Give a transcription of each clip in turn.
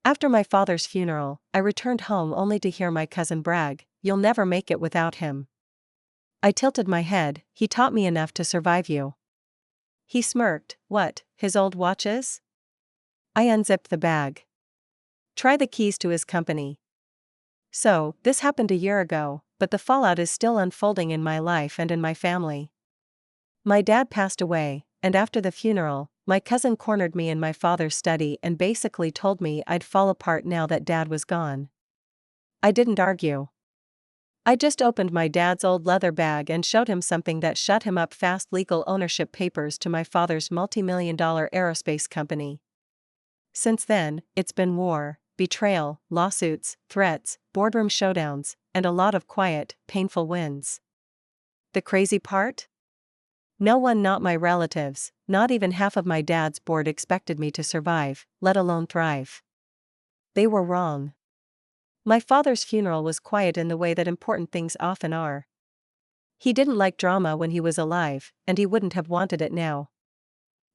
After my father's funeral, I returned home only to hear my cousin brag, "You'll never make it without him." I tilted my head. "He taught me enough to survive you." He smirked. "What, his old watches?" I unzipped the bag. "Try the keys to his company." So, this happened a year ago, but the fallout is still unfolding in my life and in my family. My dad passed away, and after the funeral, my cousin cornered me in my father's study and basically told me I'd fall apart now that dad was gone. I didn't argue. I just opened my dad's old leather bag and showed him something that shut him up fast: legal ownership papers to my father's multi-million-dollar aerospace company. Since then, it's been war, betrayal, lawsuits, threats, boardroom showdowns, and a lot of quiet, painful wins. The crazy part? No one, not my relatives, not even half of my dad's board, expected me to survive, let alone thrive. They were wrong. My father's funeral was quiet in the way that important things often are. He didn't like drama when he was alive, and he wouldn't have wanted it now.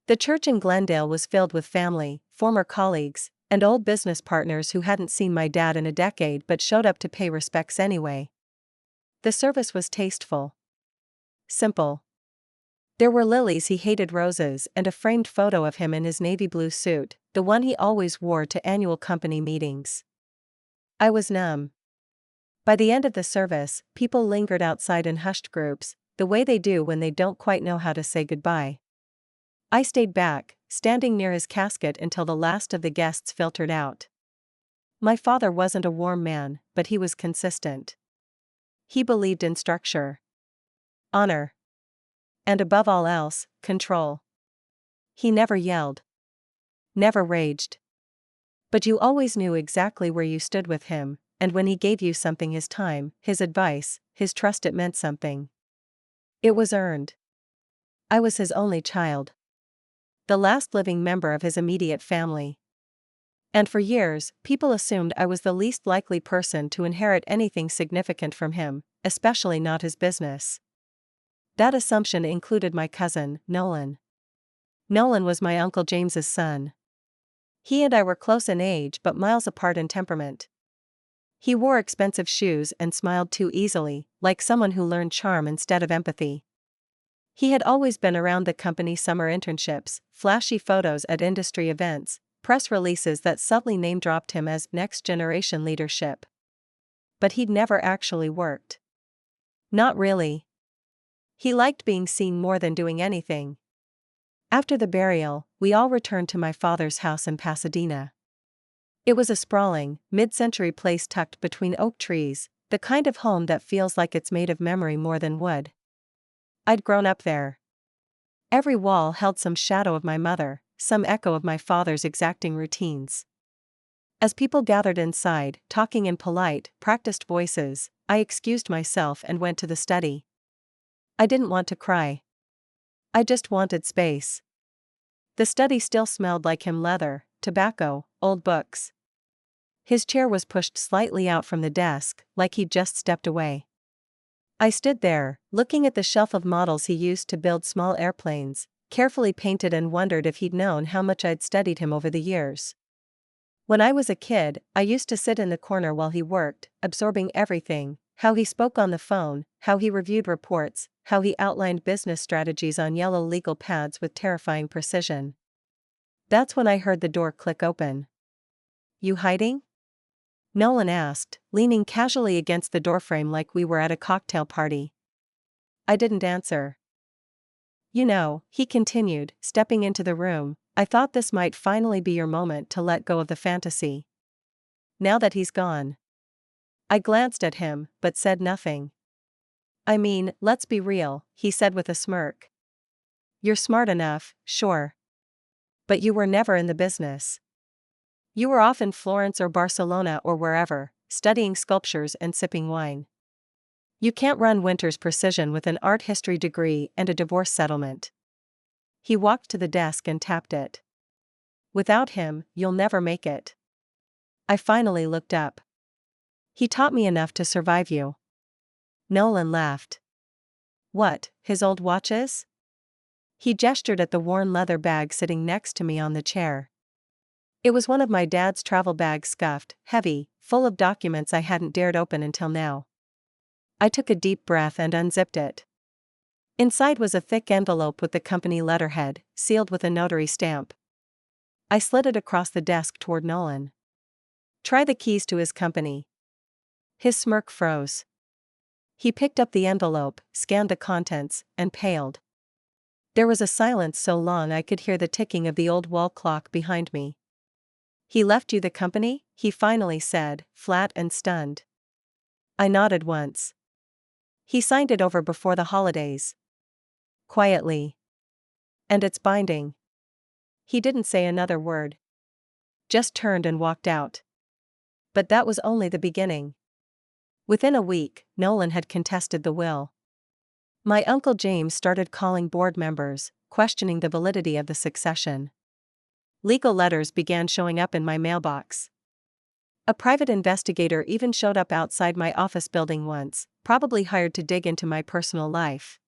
The church in Glendale was filled with family, former colleagues, and old business partners who hadn't seen my dad in a decade but showed up to pay respects anyway. The service was tasteful. Simple. There were lilies, he hated roses, and a framed photo of him in his navy blue suit, the one he always wore to annual company meetings. I was numb. By the end of the service, people lingered outside in hushed groups, the way they do when they don't quite know how to say goodbye. I stayed back, standing near his casket until the last of the guests filtered out. My father wasn't a warm man, but he was consistent. He believed in structure, honor, and above all else, control. He never yelled, never raged. But you always knew exactly where you stood with him, and when he gave you something, his time, his advice, his trust, it meant something. It was earned. I was his only child, the last living member of his immediate family. And for years, people assumed I was the least likely person to inherit anything significant from him, especially not his business. That assumption included my cousin, Nolan. Nolan was my Uncle James's son. He and I were close in age but miles apart in temperament. He wore expensive shoes and smiled too easily, like someone who learned charm instead of empathy. He had always been around the company summer internships, flashy photos at industry events, press releases that subtly name-dropped him as next-generation leadership. But he'd never actually worked. Not really. He liked being seen more than doing anything. After the burial, we all returned to my father's house in Pasadena. It was a sprawling, mid-century place tucked between oak trees, the kind of home that feels like it's made of memory more than wood. I'd grown up there. Every wall held some shadow of my mother, some echo of my father's exacting routines. As people gathered inside, talking in polite, practiced voices, I excused myself and went to the study. I didn't want to cry. I just wanted space. The study still smelled like him: leather, tobacco, old books. His chair was pushed slightly out from the desk, like he'd just stepped away. I stood there, looking at the shelf of models he used to build small airplanes, carefully painted, and wondered if he'd known how much I'd studied him over the years. When I was a kid, I used to sit in the corner while he worked, absorbing everything: how he spoke on the phone, how he reviewed reports, how he outlined business strategies on yellow legal pads with terrifying precision. That's when I heard the door click open. "You hiding?" Nolan asked, leaning casually against the doorframe like we were at a cocktail party. I didn't answer. "You know," he continued, stepping into the room, "I thought this might finally be your moment to let go of the fantasy. Now that he's gone." I glanced at him, but said nothing. "I mean, let's be real," he said with a smirk. "You're smart enough, sure. But you were never in the business. You were off in Florence or Barcelona or wherever, studying sculptures and sipping wine. You can't run Winter's Precision with an art history degree and a divorce settlement." He walked to the desk and tapped it. "Without him, you'll never make it." I finally looked up. "He taught me enough to survive you." Nolan laughed. "What, his old watches?" He gestured at the worn leather bag sitting next to me on the chair. It was one of my dad's travel bags, scuffed, heavy, full of documents I hadn't dared open until now. I took a deep breath and unzipped it. Inside was a thick envelope with the company letterhead, sealed with a notary stamp. I slid it across the desk toward Nolan. "Try the keys to his company." His smirk froze. He picked up the envelope, scanned the contents, and paled. There was a silence so long I could hear the ticking of the old wall clock behind me. "He left you the company?" he finally said, flat and stunned. I nodded once. "He signed it over before the holidays." Quietly. "And it's binding." He didn't say another word. Just turned and walked out. But that was only the beginning. Within a week, Nolan had contested the will. My Uncle James started calling board members, questioning the validity of the succession. Legal letters began showing up in my mailbox. A private investigator even showed up outside my office building once, probably hired to dig into my personal life.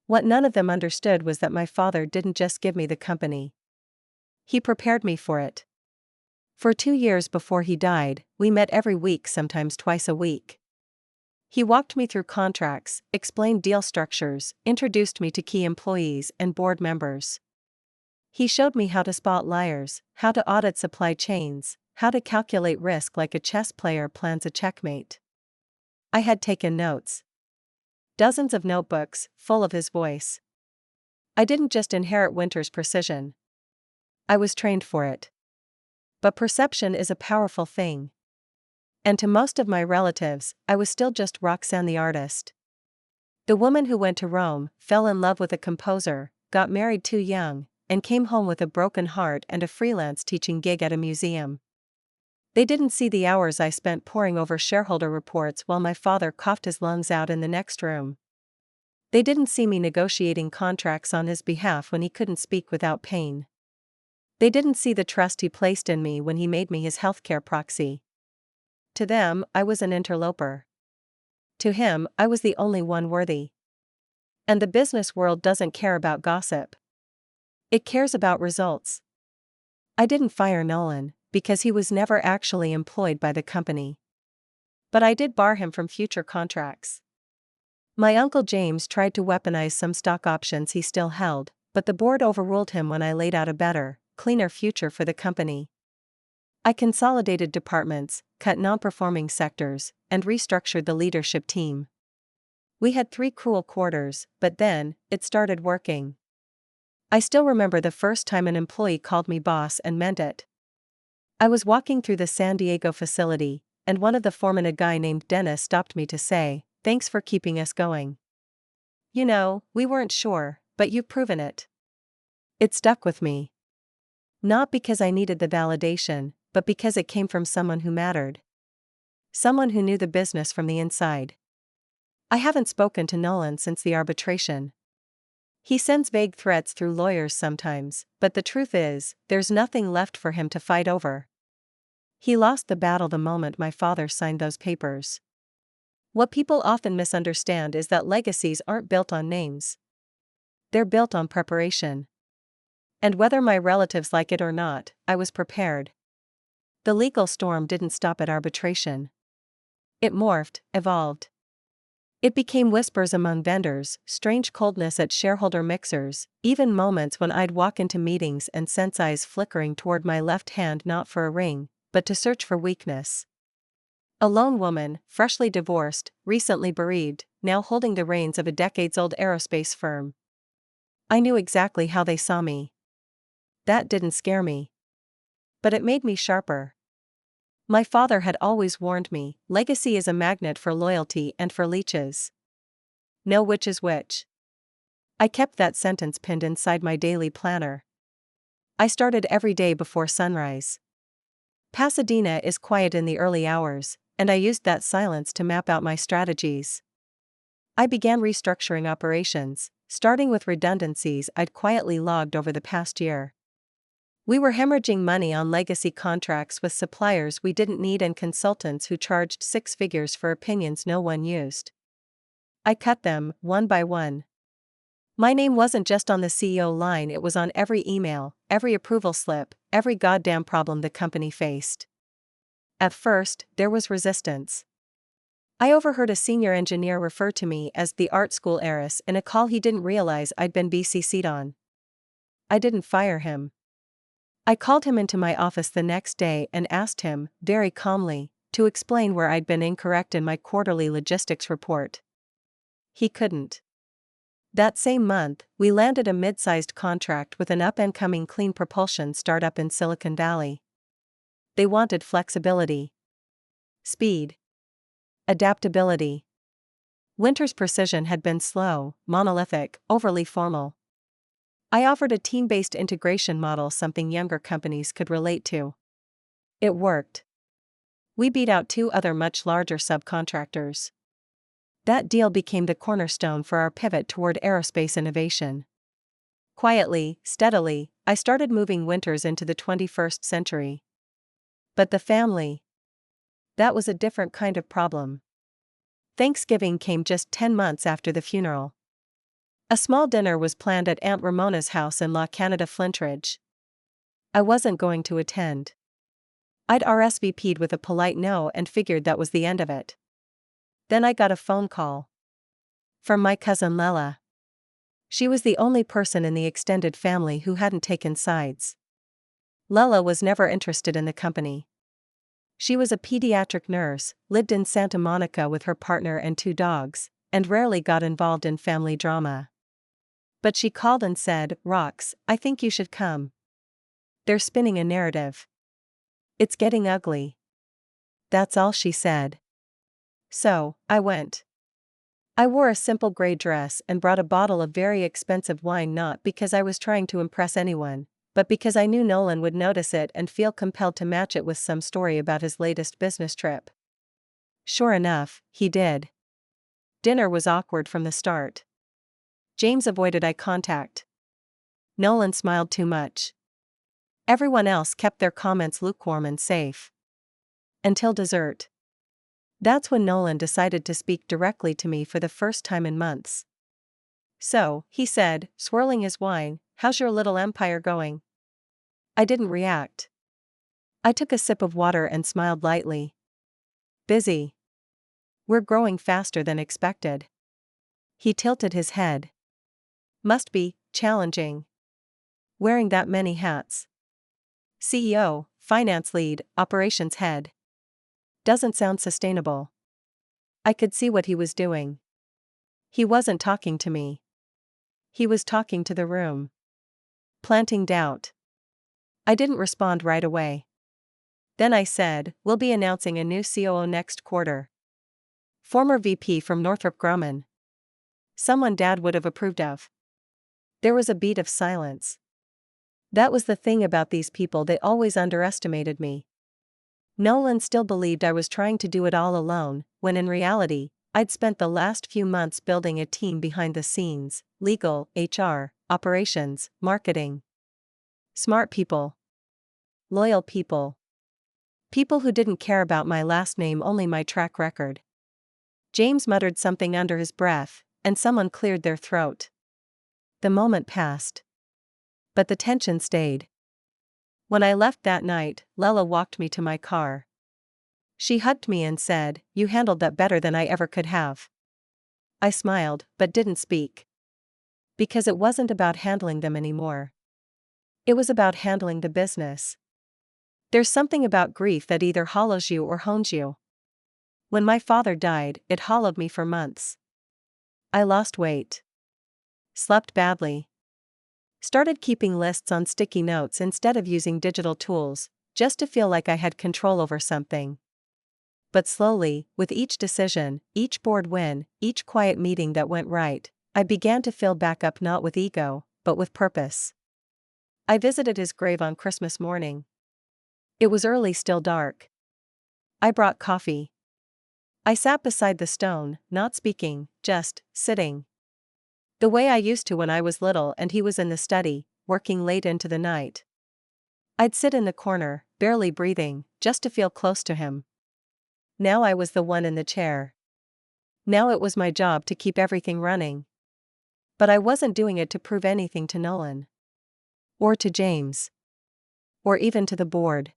What none of them understood was that my father didn't just give me the company. He prepared me for it. For 2 years before he died, we met every week, sometimes twice a week. He walked me through contracts, explained deal structures, introduced me to key employees and board members. He showed me how to spot liars, how to audit supply chains, how to calculate risk like a chess player plans a checkmate. I had taken notes. Dozens of notebooks, full of his voice. I didn't just inherit Winter's precision. I was trained for it. But perception is a powerful thing. And to most of my relatives, I was still just Roxanne the artist. The woman who went to Rome, fell in love with a composer, got married too young, and came home with a broken heart and a freelance teaching gig at a museum. They didn't see the hours I spent poring over shareholder reports while my father coughed his lungs out in the next room. They didn't see me negotiating contracts on his behalf when he couldn't speak without pain. They didn't see the trust he placed in me when he made me his healthcare proxy. To them, I was an interloper. To him, I was the only one worthy. And the business world doesn't care about gossip. It cares about results. I didn't fire Nolan, because he was never actually employed by the company. But I did bar him from future contracts. My Uncle James tried to weaponize some stock options he still held, but the board overruled him when I laid out a better, cleaner future for the company. I consolidated departments, cut non-performing sectors, and restructured the leadership team. We had 3 cruel quarters, but then, it started working. I still remember the first time an employee called me boss and meant it. I was walking through the San Diego facility, and one of the foremen, a guy named Dennis, stopped me to say, "Thanks for keeping us going. You know, we weren't sure, but you've proven it." It stuck with me. Not because I needed the validation, but because it came from someone who mattered. Someone who knew the business from the inside. I haven't spoken to Nolan since the arbitration. He sends vague threats through lawyers sometimes, but the truth is, there's nothing left for him to fight over. He lost the battle the moment my father signed those papers. What people often misunderstand is that legacies aren't built on names. They're built on preparation. And whether my relatives like it or not, I was prepared. The legal storm didn't stop at arbitration. It morphed, evolved. It became whispers among vendors, strange coldness at shareholder mixers, even moments when I'd walk into meetings and sense eyes flickering toward my left hand, not for a ring, but to search for weakness. A lone woman, freshly divorced, recently bereaved, now holding the reins of a decades-old aerospace firm. I knew exactly how they saw me. That didn't scare me. But it made me sharper. My father had always warned me, legacy is a magnet for loyalty and for leeches. Know which is which. I kept that sentence pinned inside my daily planner. I started every day before sunrise. Pasadena is quiet in the early hours, and I used that silence to map out my strategies. I began restructuring operations, starting with redundancies I'd quietly logged over the past year. We were hemorrhaging money on legacy contracts with suppliers we didn't need and consultants who charged 6 figures for opinions no one used. I cut them, one by one. My name wasn't just on the CEO line, it was on every email, every approval slip, every goddamn problem the company faced. At first, there was resistance. I overheard a senior engineer refer to me as the art school heiress in a call he didn't realize I'd been BCC'd on. I didn't fire him. I called him into my office the next day and asked him, very calmly, to explain where I'd been incorrect in my quarterly logistics report. He couldn't. That same month, we landed a mid-sized contract with an up-and-coming clean propulsion startup in Silicon Valley. They wanted flexibility, speed, adaptability. Winter's precision had been slow, monolithic, overly formal. I offered a team-based integration model, something younger companies could relate to. It worked. We beat out 2 other much larger subcontractors. That deal became the cornerstone for our pivot toward aerospace innovation. Quietly, steadily, I started moving Winters into the 21st century. But the family, that was a different kind of problem. Thanksgiving came just 10 months after the funeral. A small dinner was planned at Aunt Ramona's house in La Canada Flintridge. I wasn't going to attend. I'd RSVP'd with a polite no and figured that was the end of it. Then I got a phone call. From my cousin Lela. She was the only person in the extended family who hadn't taken sides. Lela was never interested in the company. She was a pediatric nurse, lived in Santa Monica with her partner and 2 dogs, and rarely got involved in family drama. But she called and said, "Rox, I think you should come. They're spinning a narrative. It's getting ugly." That's all she said. So, I went. I wore a simple gray dress and brought a bottle of very expensive wine, not because I was trying to impress anyone, but because I knew Nolan would notice it and feel compelled to match it with some story about his latest business trip. Sure enough, he did. Dinner was awkward from the start. James avoided eye contact. Nolan smiled too much. Everyone else kept their comments lukewarm and safe. Until dessert. That's when Nolan decided to speak directly to me for the first time in months. "So," he said, swirling his wine, "how's your little empire going?" I didn't react. I took a sip of water and smiled lightly. "Busy. We're growing faster than expected." He tilted his head. "Must be challenging. Wearing that many hats. CEO, finance lead, operations head. Doesn't sound sustainable." I could see what he was doing. He wasn't talking to me. He was talking to the room. Planting doubt. I didn't respond right away. Then I said, "We'll be announcing a new COO next quarter. Former VP from Northrop Grumman. Someone Dad would have approved of." There was a beat of silence. That was the thing about these people, they always underestimated me. Nolan still believed I was trying to do it all alone, when in reality, I'd spent the last few months building a team behind the scenes: legal, HR, operations, marketing. Smart people. Loyal people. People who didn't care about my last name, only my track record. James muttered something under his breath, and someone cleared their throat. The moment passed. But the tension stayed. When I left that night, Lela walked me to my car. She hugged me and said, "You handled that better than I ever could have." I smiled, but didn't speak. Because it wasn't about handling them anymore. It was about handling the business. There's something about grief that either hollows you or hones you. When my father died, it hollowed me for months. I lost weight. Slept badly. Started keeping lists on sticky notes instead of using digital tools, just to feel like I had control over something. But slowly, with each decision, each board win, each quiet meeting that went right, I began to fill back up, not with ego, but with purpose. I visited his grave on Christmas morning. It was early, still dark. I brought coffee. I sat beside the stone, not speaking, just sitting. The way I used to when I was little and he was in the study, working late into the night. I'd sit in the corner, barely breathing, just to feel close to him. Now I was the one in the chair. Now it was my job to keep everything running. But I wasn't doing it to prove anything to Nolan. Or to James. Or even to the board.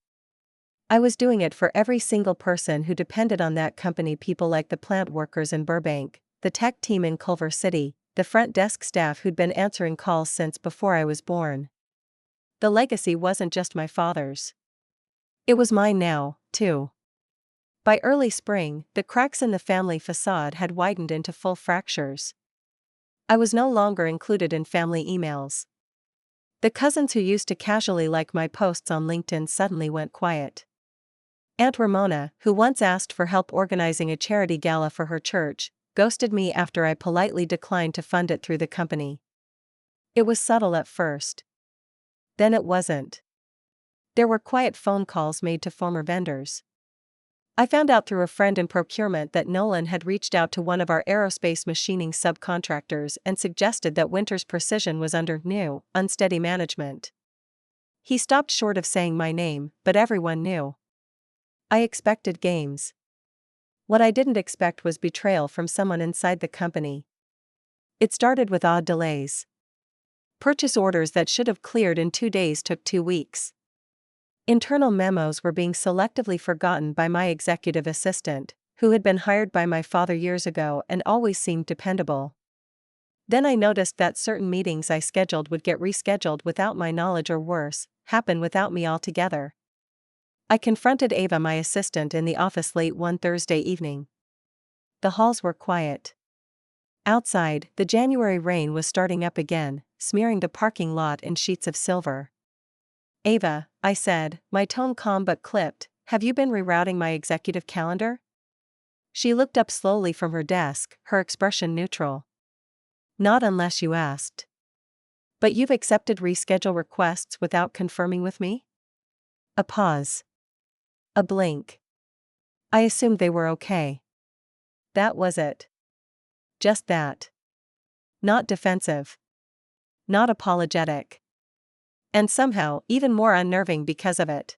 I was doing it for every single person who depended on that company, people like the plant workers in Burbank, the tech team in Culver City, the front desk staff who'd been answering calls since before I was born. The legacy wasn't just my father's. It was mine now, too. By early spring, the cracks in the family facade had widened into full fractures. I was no longer included in family emails. The cousins who used to casually like my posts on LinkedIn suddenly went quiet. Aunt Ramona, who once asked for help organizing a charity gala for her church, ghosted me after I politely declined to fund it through the company. It was subtle at first. Then it wasn't. There were quiet phone calls made to former vendors. I found out through a friend in procurement that Nolan had reached out to one of our aerospace machining subcontractors and suggested that Winters Precision was under new, unsteady management. He stopped short of saying my name, but everyone knew. I expected games. What I didn't expect was betrayal from someone inside the company. It started with odd delays. Purchase orders that should have cleared in 2 days took 2 weeks. Internal memos were being selectively forgotten by my executive assistant, who had been hired by my father years ago and always seemed dependable. Then I noticed that certain meetings I scheduled would get rescheduled without my knowledge, or worse, happen without me altogether. I confronted Ava, my assistant, in the office late one Thursday evening. The halls were quiet. Outside, the January rain was starting up again, smearing the parking lot in sheets of silver. "Ava," I said, my tone calm but clipped, "have you been rerouting my executive calendar?" She looked up slowly from her desk, her expression neutral. "Not unless you asked." "But you've accepted reschedule requests without confirming with me?" A pause. A blink. I assumed they were okay. That was it. Just that. Not defensive. Not apologetic. And somehow, even more unnerving because of it.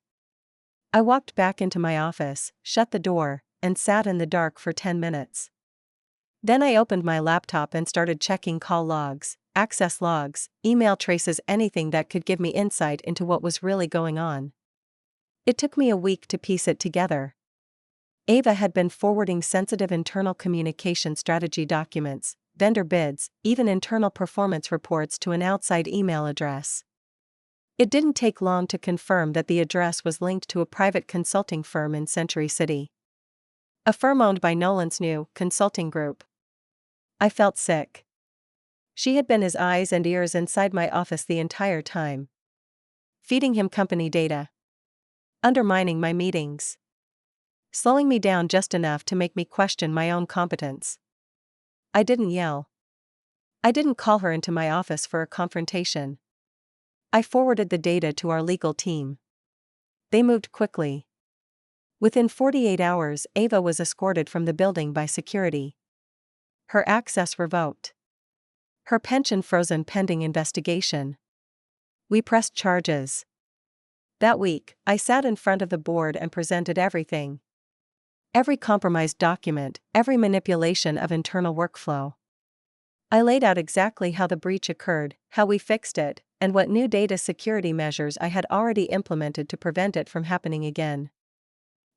I walked back into my office, shut the door, and sat in the dark for 10 minutes. Then I opened my laptop and started checking call logs, access logs, email traces, anything that could give me insight into what was really going on. It took me a week to piece it together. Ava had been forwarding sensitive internal communication strategy documents, vendor bids, even internal performance reports to an outside email address. It didn't take long to confirm that the address was linked to a private consulting firm in Century City. A firm owned by Nolan's new consulting group. I felt sick. She had been his eyes and ears inside my office the entire time. Feeding him company data. Undermining my meetings. Slowing me down just enough to make me question my own competence. I didn't yell. I didn't call her into my office for a confrontation. I forwarded the data to our legal team. They moved quickly. Within 48 hours, Ava was escorted from the building by security. Her access revoked. Her pension frozen pending investigation. We pressed charges. That week, I sat in front of the board and presented everything. Every compromised document, every manipulation of internal workflow. I laid out exactly how the breach occurred, how we fixed it, and what new data security measures I had already implemented to prevent it from happening again.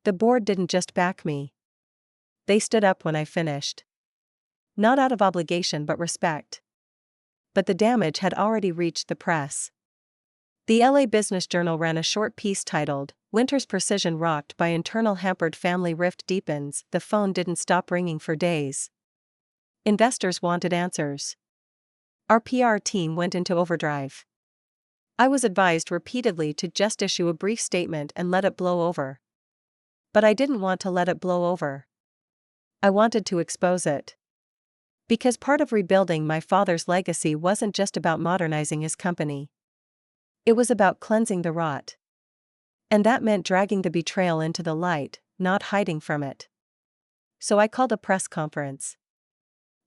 The board didn't just back me. They stood up when I finished. Not out of obligation but respect. But the damage had already reached the press. The LA Business Journal ran a short piece titled, "Winters Precision Rocked by Internal Hampered Family Rift Deepens." The phone didn't stop ringing for days. Investors wanted answers. Our PR team went into overdrive. I was advised repeatedly to just issue a brief statement and let it blow over. But I didn't want to let it blow over. I wanted to expose it. Because part of rebuilding my father's legacy wasn't just about modernizing his company. It was about cleansing the rot. And that meant dragging the betrayal into the light, not hiding from it. So I called a press conference.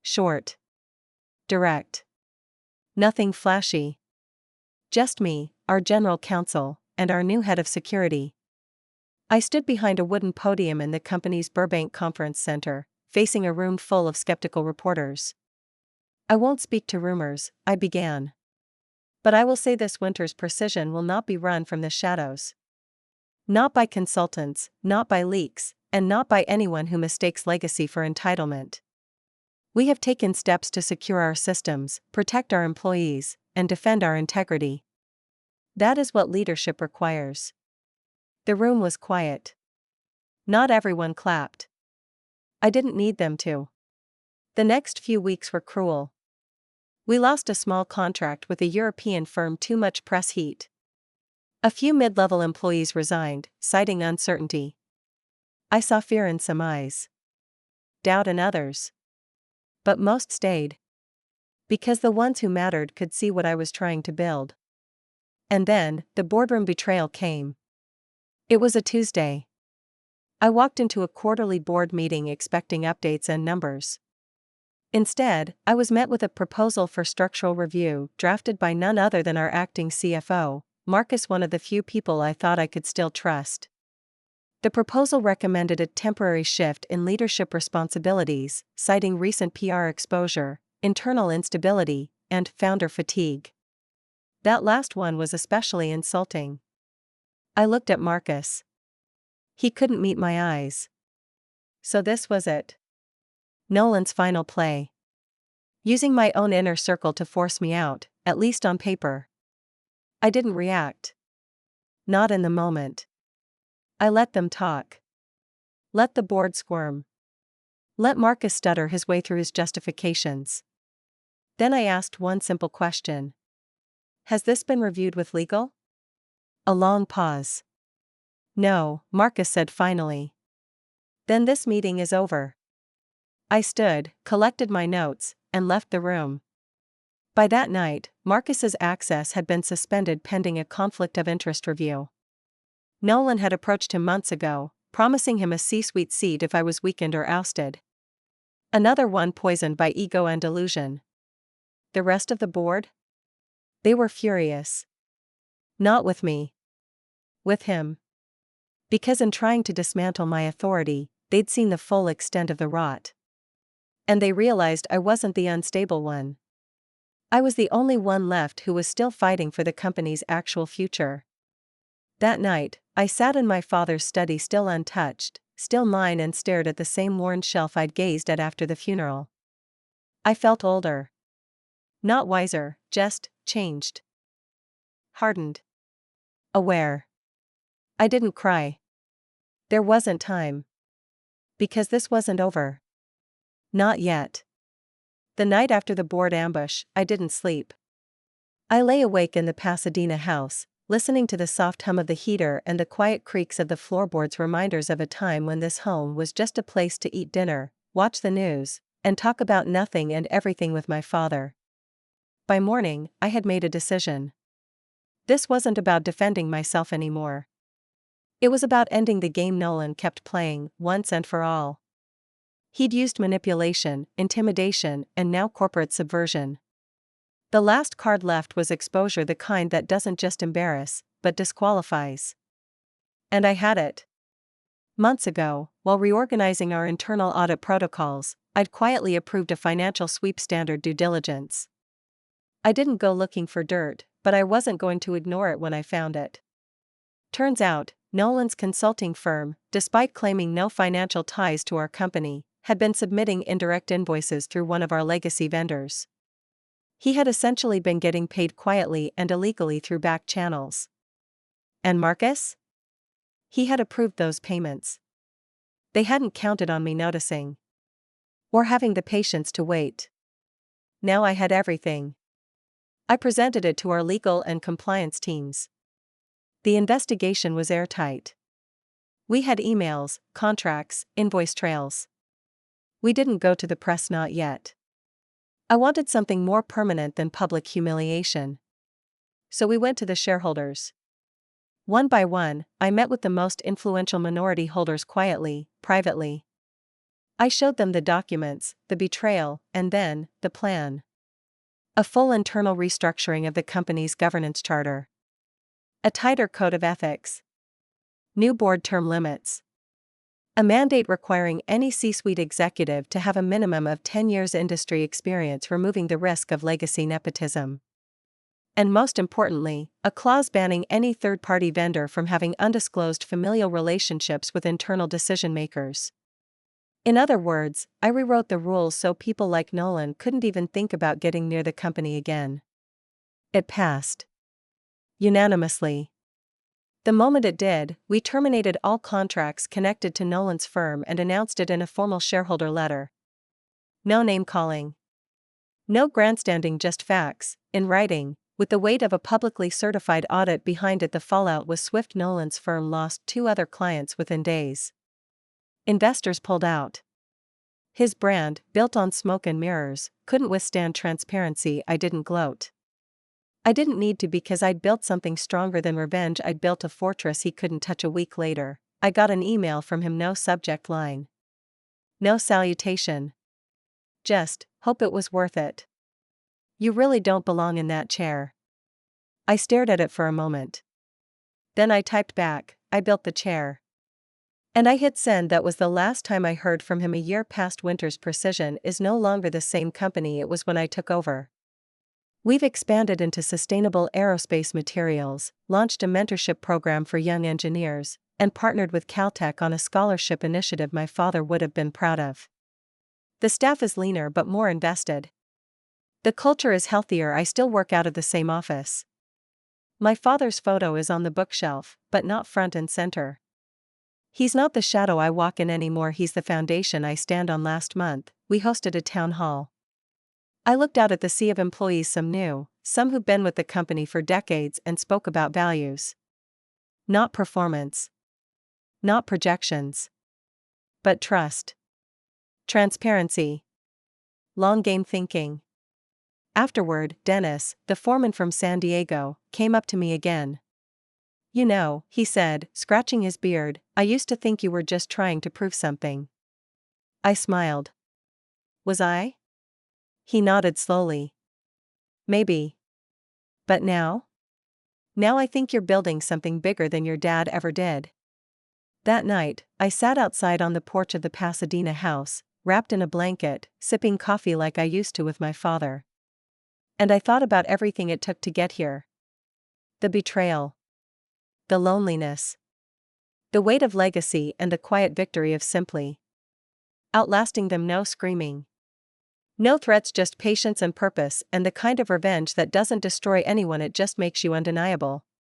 Short. Direct. Nothing flashy. Just me, our general counsel, and our new head of security. I stood behind a wooden podium in the company's Burbank Conference Center, facing a room full of skeptical reporters. I won't speak to rumors, I began. But I will say this: winter's precision will not be run from the shadows. Not by consultants, not by leaks, and not by anyone who mistakes legacy for entitlement. We have taken steps to secure our systems, protect our employees, and defend our integrity. That is what leadership requires. The room was quiet. Not everyone clapped. I didn't need them to. The next few weeks were cruel. We lost a small contract with a European firm, too much press heat. A few mid-level employees resigned, citing uncertainty. I saw fear in some eyes. Doubt in others. But most stayed. Because the ones who mattered could see what I was trying to build. And then, the boardroom betrayal came. It was a Tuesday. I walked into a quarterly board meeting expecting updates and numbers. Instead, I was met with a proposal for structural review, drafted by none other than our acting CFO, Marcus, one of the few people I thought I could still trust. The proposal recommended a temporary shift in leadership responsibilities, citing recent PR exposure, internal instability, and founder fatigue. That last one was especially insulting. I looked at Marcus. He couldn't meet my eyes. So this was it. Nolan's final play. Using my own inner circle to force me out, at least on paper. I didn't react. Not in the moment. I let them talk. Let the board squirm. Let Marcus stutter his way through his justifications. Then I asked one simple question. Has this been reviewed with legal? A long pause. No, Marcus said finally. Then this meeting is over. I stood, collected my notes, and left the room. By that night, Marcus's access had been suspended pending a conflict of interest review. Nolan had approached him months ago, promising him a C-suite seat if I was weakened or ousted. Another one poisoned by ego and delusion. The rest of the board? They were furious. Not with me. With him. Because in trying to dismantle my authority, they'd seen the full extent of the rot. And they realized I wasn't the unstable one. I was the only one left who was still fighting for the company's actual future. That night, I sat in my father's study, still untouched, still mine, and stared at the same worn shelf I'd gazed at after the funeral. I felt older. Not wiser, just changed. Hardened. Aware. I didn't cry. There wasn't time. Because this wasn't over. Not yet. The night after the board ambush, I didn't sleep. I lay awake in the Pasadena house, listening to the soft hum of the heater and the quiet creaks of the floorboards, reminders of a time when this home was just a place to eat dinner, watch the news, and talk about nothing and everything with my father. By morning, I had made a decision. This wasn't about defending myself anymore. It was about ending the game Nolan kept playing, once and for all. He'd used manipulation, intimidation, and now corporate subversion. The last card left was exposure, the kind that doesn't just embarrass, but disqualifies. And I had it. Months ago, while reorganizing our internal audit protocols, I'd quietly approved a financial sweep standard due diligence. I didn't go looking for dirt, but I wasn't going to ignore it when I found it. Turns out, Nolan's consulting firm, despite claiming no financial ties to our company, had been submitting indirect invoices through one of our legacy vendors. He had essentially been getting paid quietly and illegally through back channels. And Marcus? He had approved those payments. They hadn't counted on me noticing. Or having the patience to wait. Now I had everything. I presented it to our legal and compliance teams. The investigation was airtight. We had emails, contracts, invoice trails. We didn't go to the press, not yet. I wanted something more permanent than public humiliation. So we went to the shareholders. One by one, I met with the most influential minority holders quietly, privately. I showed them the documents, the betrayal, and then, the plan. A full internal restructuring of the company's governance charter. A tighter code of ethics. New board term limits. A mandate requiring any C-suite executive to have a minimum of 10 years industry experience, removing the risk of legacy nepotism. And most importantly, a clause banning any third-party vendor from having undisclosed familial relationships with internal decision-makers. In other words, I rewrote the rules so people like Nolan couldn't even think about getting near the company again. It passed. Unanimously. The moment it did, we terminated all contracts connected to Nolan's firm and announced it in a formal shareholder letter. No name-calling. No grandstanding, just facts, in writing, with the weight of a publicly certified audit behind it. The fallout was swift. Nolan's firm lost 2 other clients within days. Investors pulled out. His brand, built on smoke and mirrors, couldn't withstand transparency. I didn't gloat. I didn't need to, because I'd built something stronger than revenge. I'd built a fortress he couldn't touch. A week later, I got an email from him. No subject line. No salutation. Just, hope it was worth it. You really don't belong in that chair. I stared at it for a moment. Then I typed back, I built the chair. And I hit send. That was the last time I heard from him. A year passed. Winters Precision is no longer the same company it was when I took over. We've expanded into sustainable aerospace materials, launched a mentorship program for young engineers, and partnered with Caltech on a scholarship initiative my father would have been proud of. The staff is leaner but more invested. The culture is healthier. I still work out of the same office. My father's photo is on the bookshelf, but not front and center. He's not the shadow I walk in anymore. He's the foundation I stand on. Last month, we hosted a town hall. I looked out at the sea of employees, some new, some who've been with the company for decades, and spoke about values. Not performance. Not projections. But trust. Transparency. Long game thinking. Afterward, Dennis, the foreman from San Diego, came up to me again. You know, he said, scratching his beard, I used to think you were just trying to prove something. I smiled. Was I? He nodded slowly. Maybe. But now? Now I think you're building something bigger than your dad ever did. That night, I sat outside on the porch of the Pasadena house, wrapped in a blanket, sipping coffee like I used to with my father. And I thought about everything it took to get here. The betrayal. The loneliness. The weight of legacy, and the quiet victory of simply outlasting them. No screaming. No threats, just patience and purpose, and the kind of revenge that doesn't destroy anyone, it just makes you undeniable.